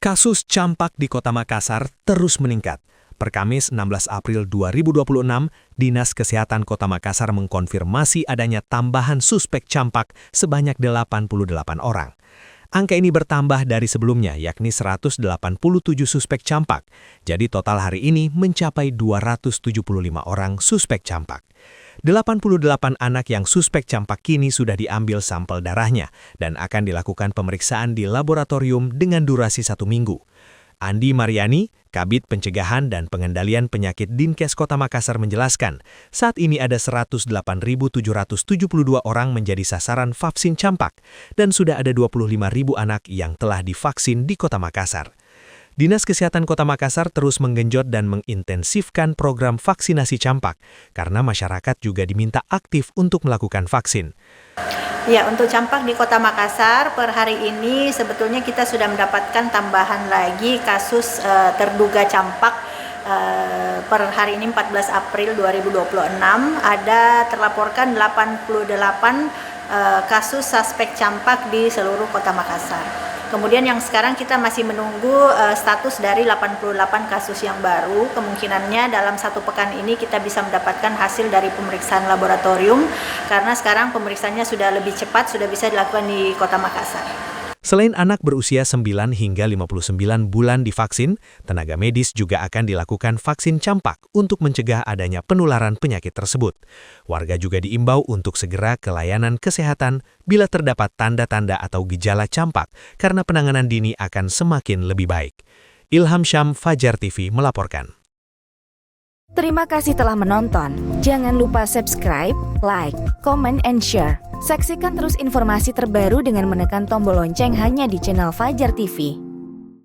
Kasus campak di Kota Makassar terus meningkat. Per Kamis 16 April 2026, Dinas Kesehatan Kota Makassar mengkonfirmasi adanya tambahan suspek campak sebanyak 88 orang. Angka ini bertambah dari sebelumnya, yakni 187 suspek campak. Jadi total hari ini mencapai 275 orang suspek campak. 88 anak yang suspek campak kini sudah diambil sampel darahnya dan akan dilakukan pemeriksaan di laboratorium dengan durasi 1 minggu. Andi Mariani, Kabid Pencegahan dan Pengendalian Penyakit Dinkes Kota Makassar menjelaskan, saat ini ada 108.772 orang menjadi sasaran vaksin campak dan sudah ada 25.000 anak yang telah divaksin di Kota Makassar. Dinas Kesehatan Kota Makassar terus menggenjot dan mengintensifkan program vaksinasi campak karena masyarakat juga diminta aktif untuk melakukan vaksin. Ya, untuk campak di Kota Makassar per hari ini sebetulnya kita sudah mendapatkan tambahan lagi kasus terduga campak per hari ini 14 April 2026 ada terlaporkan 88 kasus suspek campak di seluruh Kota Makassar. Kemudian yang sekarang kita masih menunggu status dari 88 kasus yang baru. Kemungkinannya dalam 1 pekan ini kita bisa mendapatkan hasil dari pemeriksaan laboratorium karena sekarang pemeriksaannya sudah lebih cepat, sudah bisa dilakukan di Kota Makassar. Selain anak berusia 9 hingga 59 bulan divaksin, tenaga medis juga akan dilakukan vaksin campak untuk mencegah adanya penularan penyakit tersebut. Warga juga diimbau untuk segera ke layanan kesehatan bila terdapat tanda-tanda atau gejala campak karena penanganan dini akan semakin lebih baik. Ilham Syam, Fajar TV melaporkan. Terima kasih telah menonton. Jangan lupa subscribe, like, comment, and share. Saksikan terus informasi terbaru dengan menekan tombol lonceng hanya di channel Fajar TV.